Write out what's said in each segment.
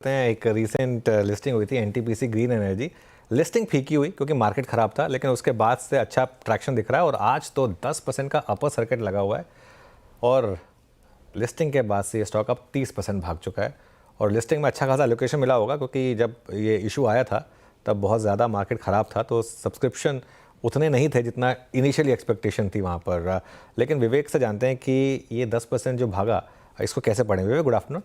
हैं एक recent listing हुई थी एनटीपीसी ग्रीन एनर्जी। लिस्टिंग फीकी हुई क्योंकि मार्केट ख़राब था, लेकिन उसके बाद से अच्छा ट्रैक्शन दिख रहा है और आज तो 10% का अपर सर्किट लगा हुआ है और लिस्टिंग के बाद से ये स्टॉक अब 30% भाग चुका है। और लिस्टिंग में अच्छा खासा एलोकेशन मिला होगा क्योंकि जब ये इशू आया था तब बहुत ज़्यादा मार्केट ख़राब था, तो सब्सक्रिप्शन उतने नहीं थे जितना इनिशियली एक्सपेक्टेशन थी वहाँ पर। लेकिन विवेक से जानते हैं कि ये 10% जो भागा इसको कैसे पढ़ें। Vivek, good afternoon.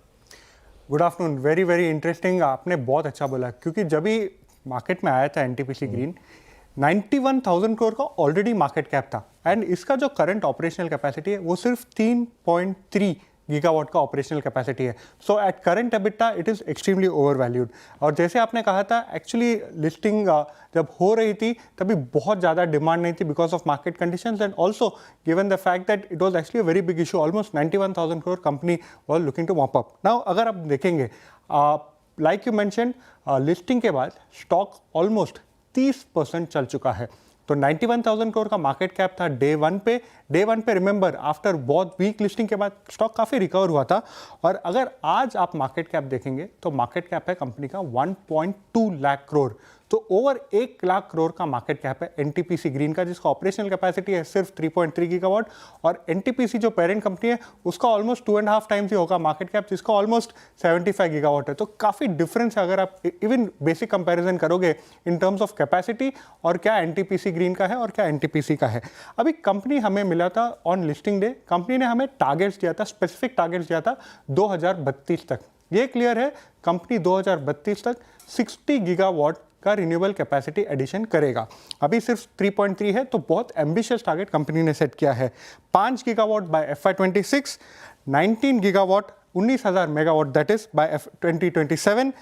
Good afternoon. Very very interesting, आपने बहुत अच्छा बोला क्योंकि जब भी मार्केट में आया था एनटीपीसी ग्रीन 91,000 करोड़ का ऑलरेडी मार्केट कैप था एंड इसका जो करंट ऑपरेशनल कैपेसिटी है वो सिर्फ 3.3 गीगावाट का ऑपरेशनल कैपेसिटी है। So at current EBITDA it is extremely overvalued. और जैसे आपने कहा था, एक्चुअली लिस्टिंग जब हो रही थी तभी बहुत ज़्यादा डिमांड नहीं थी because of market conditions and also given the fact that it was actually a very big issue. Almost 91,000 crore company was looking to mop up. Now अगर आप देखेंगे लाइक यू मेंशन, लिस्टिंग के बाद स्टॉक ऑलमोस्ट 30% चल चुका है। तो 91,000 करोड़ का मार्केट कैप था डे वन पे रिमेंबर आफ्टर बहुत वीक लिस्टिंग के बाद स्टॉक काफ़ी रिकवर हुआ था। और अगर आज आप मार्केट कैप देखेंगे तो मार्केट कैप है कंपनी का 1.2 लाख करोड़। तो ओवर 1 लाख करोड़ का मार्केट कैप है एनटीपीसी ग्रीन का, जिसका ऑपरेशनल कैपेसिटी है सिर्फ 3.3 गीगावाट। और एनटीपीसी जो पेरेंट कंपनी है उसका ऑलमोस्ट 2.5 टाइम्स ही होगा मार्केट कैप, जिसका ऑलमोस्ट 75 गीगावाट है। तो काफ़ी डिफरेंस है अगर आप इवन बेसिक कंपैरिजन करोगे इन टर्म्स ऑफ कैपेसिटी और क्या एनटीपीसी ग्रीन का है और क्या एनटीपीसी का है। अभी कंपनी हमें मिला था ऑन लिस्टिंग डे, कंपनी ने हमें टारगेट्स दिया था, स्पेसिफिक टारगेट्स दिया था 2032 तक। ये क्लियर है कंपनी 2032 तक 60 गीगावाट का रिन्यूएबल कैपेसिटी एडिशन करेगा। अभी सिर्फ 3.3 है, तो बहुत एम्बिशियस टारगेट कंपनी ने सेट किया है। 5 gigawatt by FY26, 19 gigawatt 19,000 megawatt that is by 2027।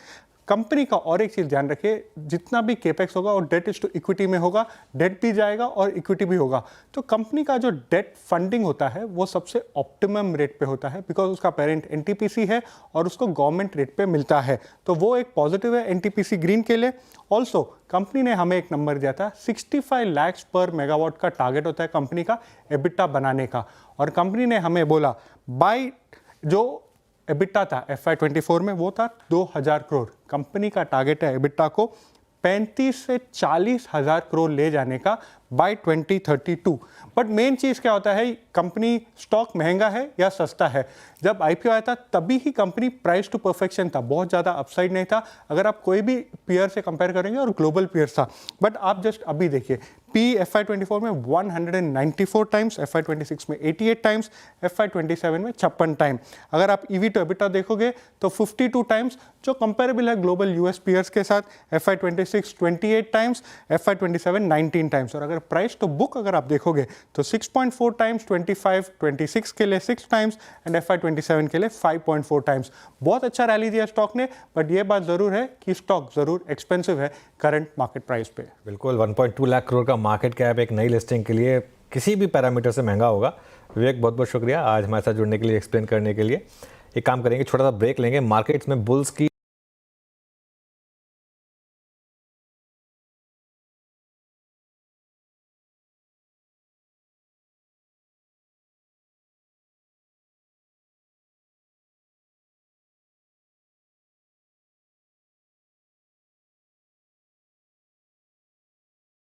कंपनी का और एक चीज़ ध्यान रखिए, जितना भी केपेक्स होगा और डेट इज टू इक्विटी में होगा, डेट भी जाएगा और इक्विटी भी होगा। तो कंपनी का जो डेट फंडिंग होता है वो सबसे ऑप्टिमम रेट पे होता है बिकॉज उसका पेरेंट एनटीपीसी है और उसको गवर्नमेंट रेट पे मिलता है। तो वो एक पॉजिटिव है एनटीपीसी ग्रीन के लिए। ऑल्सो कंपनी ने हमें एक नंबर दिया था, 65 लाख पर मेगावाट का टारगेट होता है कंपनी का एबिटा बनाने का। और कंपनी ने हमें बोला बाय जो एबिटा था FY24 में वो था 2,000 करोड़। कंपनी का टारगेट है एबिटा को 35 से 40 हज़ार करोड़ ले जाने का बाय 2032। बट मेन चीज़ क्या होता है, कंपनी स्टॉक महंगा है या सस्ता है। जब IPO आया था तभी ही कंपनी प्राइस टू परफेक्शन था, बहुत ज़्यादा अपसाइड नहीं था अगर आप कोई भी पीयर से कंपेयर करेंगे और ग्लोबल पीयर था। बट आप जस्ट अभी देखिए, पी FY24 में 194 टाइम्स, FY26 में 88 टाइम्स, FY27 में 56 टाइम। अगर आप EV टू एबिटा देखोगे तो 52 टाइम्स, जो कंपेरेबल है ग्लोबल US पीयर्स के साथ। FY26 28 times, FY27 19 times. और अगर प्राइस टू बुक अगर आप देखोगे तो 6.4 टाइम्स, 25 26 के लिए 6 टाइम्स एंड FY27 के लिए 5.4 टाइम्स। बहुत अच्छा रैली दिया स्टॉक ने, बट ये बात ज़रूर है कि स्टॉक ज़रूर एक्सपेंसिव है करंट मार्केट प्राइस पे। बिल्कुल, 1.2 लाख करोड़ का मार्केट कैप एक नई लिस्टिंग के लिए किसी भी पैरामीटर से महंगा होगा। विवेक, बहुत बहुत शुक्रिया आज हमारे साथ जुड़ने के लिए, एक्सप्लेन करने के लिए। एक काम करेंगे, छोटा सा ब्रेक लेंगे। मार्केट्स में बुल्स की